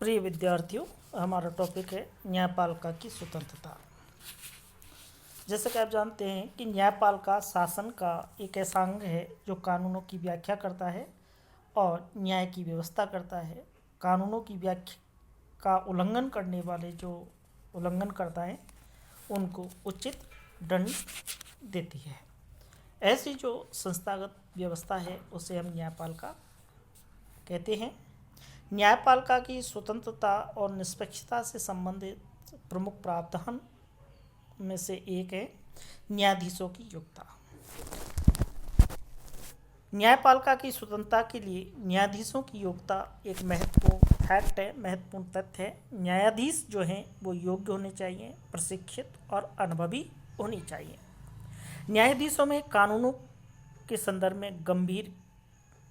प्रिय विद्यार्थियों, हमारा टॉपिक है न्यायपालिका की स्वतंत्रता। जैसे कि आप जानते हैं कि न्यायपालिका शासन का एक ऐसा अंग है जो कानूनों की व्याख्या करता है और न्याय की व्यवस्था करता है। कानूनों की व्याख्या का उल्लंघन करने वाले जो उल्लंघन करता है उनको उचित दंड देती है। ऐसी जो संस्थागत व्यवस्था है उसे हम न्यायपालिका कहते हैं। न्यायपालिका की स्वतंत्रता और निष्पक्षता से संबंधित प्रमुख प्रावधान में से एक है न्यायाधीशों की योग्यता। न्यायपालिका की स्वतंत्रता के लिए न्यायाधीशों की योग्यता एक महत्वपूर्ण फैक्ट है, महत्वपूर्ण तथ्य है। न्यायाधीश जो हैं वो योग्य होने चाहिए, प्रशिक्षित और अनुभवी होनी चाहिए। न्यायाधीशों में कानूनों के संदर्भ में गंभीर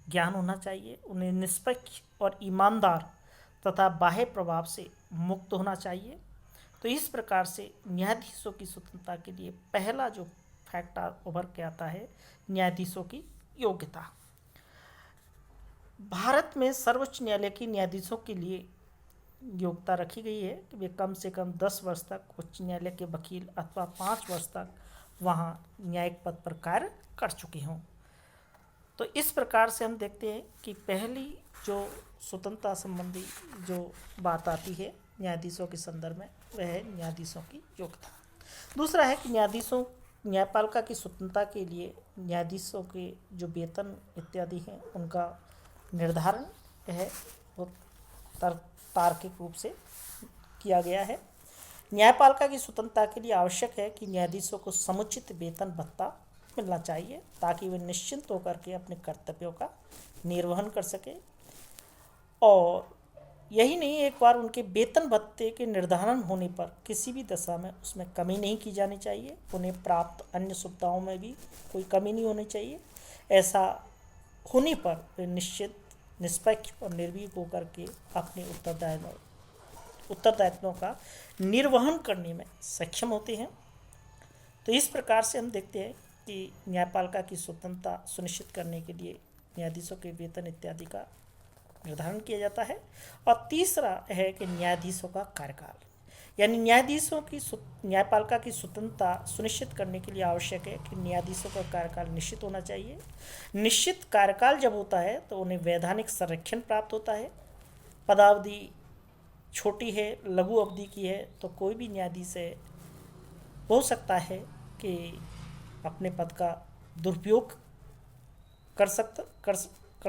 ज्ञान होना चाहिए। उन्हें निष्पक्ष और ईमानदार तथा बाह्य प्रभाव से मुक्त होना चाहिए। तो इस प्रकार से न्यायाधीशों की स्वतंत्रता के लिए पहला जो फैक्ट उभर के आता है न्यायाधीशों की योग्यता। भारत में सर्वोच्च न्यायालय की न्यायाधीशों के लिए योग्यता रखी गई है कि वे कम से कम 10 वर्ष तक उच्च न्यायालय के वकील अथवा 5 वर्ष तक वहाँ न्यायिक पद पर कार्य कर चुके हों। तो इस प्रकार से हम देखते हैं कि पहली जो स्वतंत्रता संबंधी जो बात आती है न्यायाधीशों के संदर्भ में वह है न्यायाधीशों की योग्यता। दूसरा है कि न्यायपालिका की स्वतंत्रता के लिए न्यायाधीशों के जो वेतन इत्यादि हैं उनका निर्धारण है वो तार्किक रूप से किया गया है। न्यायपालिका की स्वतंत्रता के लिए आवश्यक है कि न्यायाधीशों को समुचित वेतन भत्ता मिलना चाहिए ताकि वे निश्चिंत होकर के अपने कर्तव्यों का निर्वहन कर सके। और यही नहीं, एक बार उनके वेतन भत्ते के निर्धारण होने पर किसी भी दशा में उसमें कमी नहीं की जानी चाहिए। उन्हें प्राप्त अन्य सुविधाओं में भी कोई कमी नहीं होनी चाहिए। ऐसा होने पर वे निश्चित, निष्पक्ष और निर्भीक होकर के अपने उत्तरदायित्वों का निर्वहन करने में सक्षम होते हैं। तो इस प्रकार से हम देखते हैं कि न्यायपालिका की स्वतंत्रता सुनिश्चित करने के लिए न्यायाधीशों के वेतन इत्यादि का निर्धारण किया जाता है। और तीसरा है कि न्यायाधीशों का कार्यकाल, यानी न्यायपालिका की स्वतंत्रता सुनिश्चित करने के लिए आवश्यक है कि न्यायाधीशों का कार्यकाल निश्चित होना चाहिए। निश्चित कार्यकाल जब होता है तो उन्हें वैधानिक संरक्षण प्राप्त होता है। पदावधि छोटी है, लघु अवधि की है तो कोई भी न्यायाधीश है हो सकता है कि अपने पद का दुरुपयोग कर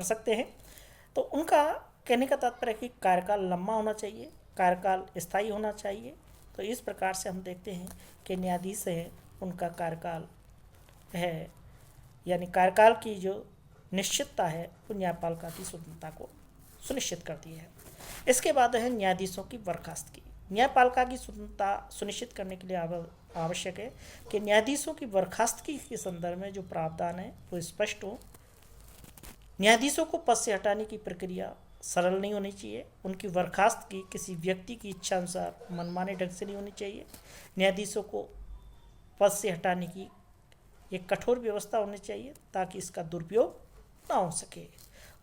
सकते हैं। तो उनका कहने का तात्पर्य है कि कार्यकाल लंबा होना चाहिए, कार्यकाल स्थायी होना चाहिए। तो इस प्रकार से हम देखते हैं कि न्यायाधीश है उनका कार्यकाल है, यानी कार्यकाल की जो निश्चितता है वो न्यायपालिका की स्वतंत्रता को सुनिश्चित करती है। इसके बाद है न्यायाधीशों की बर्खास्तगी। न्यायपालिका की स्वतंत्रता सुनिश्चित करने के लिए आवश्यक है कि न्यायाधीशों की बर्खास्तगी के संदर्भ में जो प्रावधान है वो स्पष्ट हो। न्यायाधीशों को पद से हटाने की प्रक्रिया सरल नहीं होनी चाहिए। उनकी बर्खास्तगी किसी व्यक्ति की इच्छा अनुसार मनमाने ढंग से नहीं होनी चाहिए। न्यायाधीशों को पद से हटाने की एक कठोर व्यवस्था होनी चाहिए ताकि इसका दुरुपयोग ना हो सके।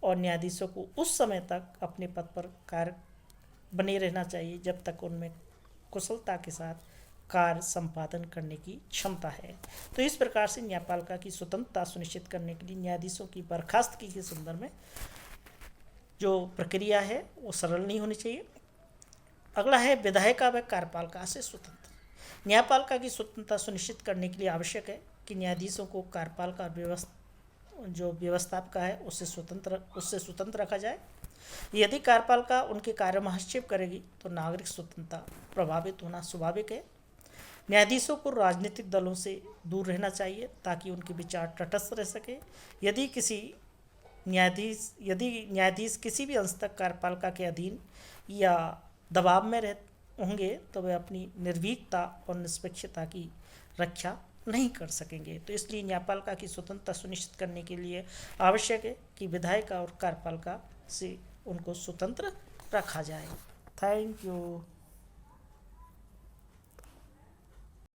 और न्यायाधीशों को उस समय तक अपने पद पर कार्य बने रहना चाहिए जब तक उनमें कुशलता के साथ कार्य संपादन करने की क्षमता है। तो इस प्रकार से न्यायपालिका की स्वतंत्रता सुनिश्चित करने के लिए न्यायाधीशों की बर्खास्तगी के संदर्भ में जो प्रक्रिया है वो सरल नहीं होनी चाहिए। अगला है विधायिका व कार्यपालिका से स्वतंत्र। न्यायपालिका की स्वतंत्रता सुनिश्चित करने के लिए आवश्यक है कि न्यायाधीशों को कार्यपालिका जो व्यवस्थापिका है उससे स्वतंत्र रखा जाए। यदि कार्यपालिका उनके कार्य में हस्तक्षेप करेगी तो नागरिक स्वतंत्रता प्रभावित होना स्वाभाविक है। न्यायाधीशों को राजनीतिक दलों से दूर रहना चाहिए ताकि उनके विचार तटस्थ रह सके। यदि न्यायाधीश किसी भी अंश तक कार्यपालिका के अधीन या दबाव में होंगे तो वे अपनी निर्भीकता और निष्पक्षता की रक्षा नहीं कर सकेंगे। तो इसलिए न्यायपालिका की स्वतंत्रता सुनिश्चित करने के लिए आवश्यक है कि विधायिका और कार्यपालिका से उनको स्वतंत्र रखा जाए। Thank you.